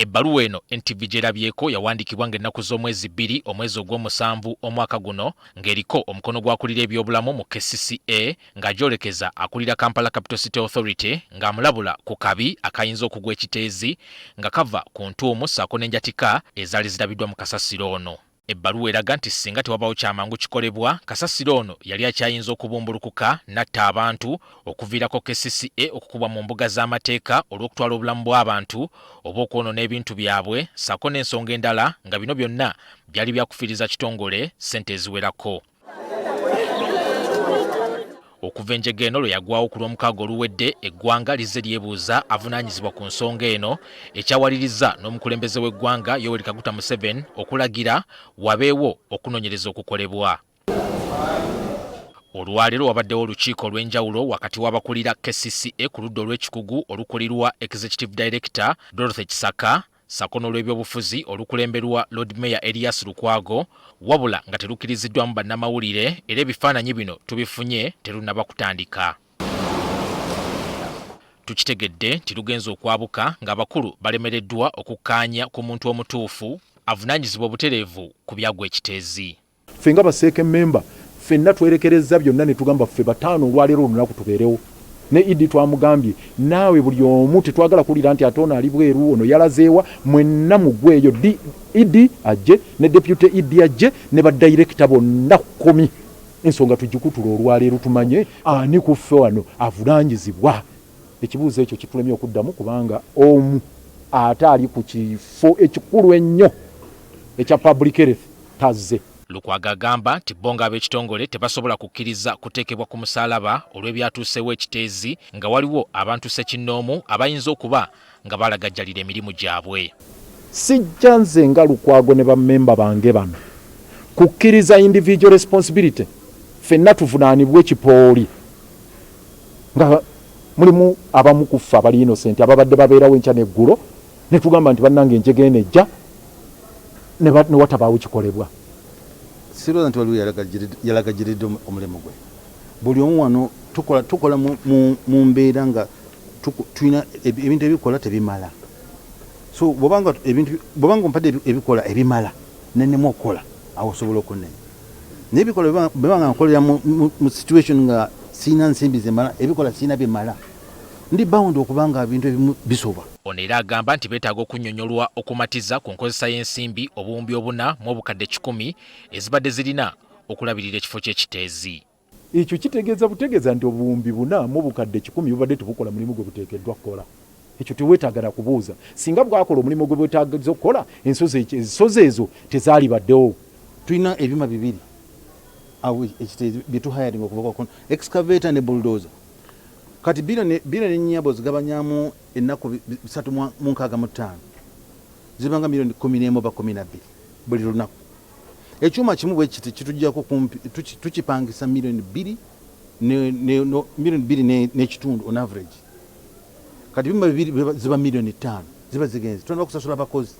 Ebbaluwa eno NTV gyerabyeko yawandiikibwa ng'ennaku z'omwezi 2 omwezi ogw'omusanvu omwaka guno ng'eriko omukono gw'akulira ebyobulamu mu KCCA ng'agyolekeza akulira Kampala Capital City Authority ng'amulabula ku kabi akayinza okugwa ekiteezi nga kava ku ntuumu ssaako n'enjatika ezaali zirabiddwa mu kasasiro ono. Ebbaluwa eraga nti singa tewabawo kyamangu kikolebwa, kasasiro ono yali akyayinza okubumbulukuka n'atta abantu okuviirako KCCA okukubwa mu mbuga z'amateeka olw'okutwala obulamu bw'abantu oba okwonoona ebintu byabwe ssaako n'ensonga endala nga bino byonna byali byakufiiriza kitongole ssente eziwerako. Okuva enjega eno lwe yagwawo ku lw'omukaaga oluwedde, eggwanga lizze lyebuuza avunaanyizibwa ku nsonga eno, ekyawaliriza n'omukulembeze w'eggwanga Yoweri Kaguta Museveni okulagira wabeewo okunoonyereza okukolebwa. Olwaleero wabaddewo olukiiko olw'enjawulo wakati w'abakulira KCCA ku ludda olw'ekikugu olukulirwa Executive Director Dorothy Kisaka ssaako n'olw'ebyobufuzi olukulemberwa Lord Mayor Erias Lukwago, wabula nga terukkiriziddwamu bannamawulire era ebifaananyi bino tubifunye terunnaba kutandika. Tukitegedde nti lugenza okwabuka ng'abakulu balemereddwa okukkaanya ku muntu omutuufu avunaanyizibwa obutereevu ku byagwa ekiteezi. Ffe nga baseeke memba ffenna twerekereza byonna ne tugamba ffe bataano olwaleero olunaku tubeerewo. Ne Idi twamugambye naawe buli omu tetwagala kulira nti ate ono ali bweru ono yalazeewa, mwenna mugweeyo Idi ajje ne deputy Idi ajje ne badirector bonna 10. Ensonga tugikutula olwaleero tumanye ani ku ffe wano avunaanyizibwa. Ekibuuzo ekyo kitulemye okuddamu kubanga omu ate ali ku kifo ekikulu ennyo ekya public health tazze. Lukwago agamba nti bo ng'ab'ekitongole tebasobola kukkiriza kuteekebwa ku musaalaba olw'ebyatuusewo ekiteezi nga waliwo abantu ssekinnoomu abayinza okuba nga balagajjalira emirimu gyabwe. Sijja nze nga Lukwago ne bammemba bange bano kukkiriza individual responsibility, ffenna tuvunaanibwa ekipooli nga mulimu abamu ku ffe abali innocent ababadde babeerawo enkya n'eggulo ne tugamba nti bannange enjega eno ejja ne watabaawo kikolebwa. Sirowooza nti waliwo yalagajiridde omulimu gwe. Buli omu wano tukola mu mbeera nga tulina ebintu ebikola tebimala. So bw'obanga ompadde ebikola ebimala nennemu okukola awo osobola okunnenya. Naye ebikola bwebanga nkolera mu situation nga siina nsimbi zimala, ebikola siina bimala, ndi bound okuba nga ebintu ebimu bisoba. Ono era agamba nti beetaaga okunnyonnyolwa okumatiza ku nkozesa y'ensimbi obuwumbi 4 mu obukadde 10 ezibadde zirina okulabirira ekifo ky'ekiteezi. Ekyo kitegeeza butegeeza nti obuwumbi 4 mu obukadde 10 bubadde tebukola mulimu gwe buteekeddwa kukola. Ekyo teweetaagala kubuuza. Singa bwakola omulimu gwe bwetaagazza okukola, ensozi ezo tezaali baddewo. Tulina ebyuma 2 awo ekiteezi bye tuhayaringa okuva ku excavator ne bulldozer. Kati bilioni nnyabo zigabanyamu ennaku 365 zibanga milioni 11 oba 12 buli lunaku. Ekyuma kimu bwe kiti kitujjako kumpi tukipangisa milioni 2 n'ekitundu on average. Kati byuma 2 ziba milioni 5 ziba zigenze tulina kusasula abakozi.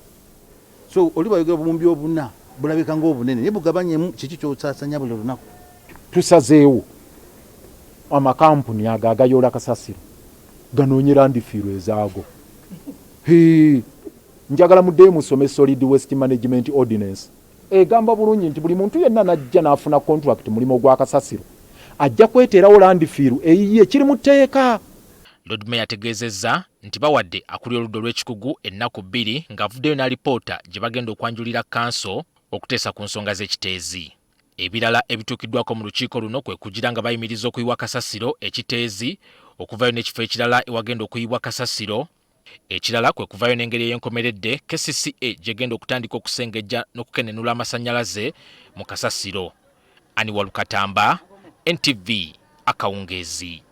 So oli bayogera obumbi 4 bulabika ng'obunene naye bugabanyemu kiki ky'osaasanya buli lunaku. Tusazeewo amakampuni ago agayoola kasasiro ganoonyera ndifiirwa ezaago. Njagala muddeyo musome Solid Waste Management Ordinance egamba bulungi nti buli muntu yenna najja n'afuna contract mulimu gwa kasasiro ajja kweteerawo landifiiru eyiye kiri mu tteeka. Lord Mayor ategeezezza nti bawadde akulira oludda olw'ekikugu ennaku 2 ng'avuddeyo n'alipoota gye bagenda okwanjulira kanso okuteesa ku nsonga z'ekiteezi. Ebirala ebituukiddwako mu lukiiko luno kwe kugira nga bayimiriza okuyiwa kasasiro ekiteezi, okuvayo n'ekifo ekirala ewagenda okuyibwa kasasiro. Ekirala kwe kuvayo n'engeri ey'enkomeredde KCCA gyegenda okutandika okusengejja n'okukennenula amasannyalaze mu kasasiro. Ani Walukatamba, NTV Akawungeezi.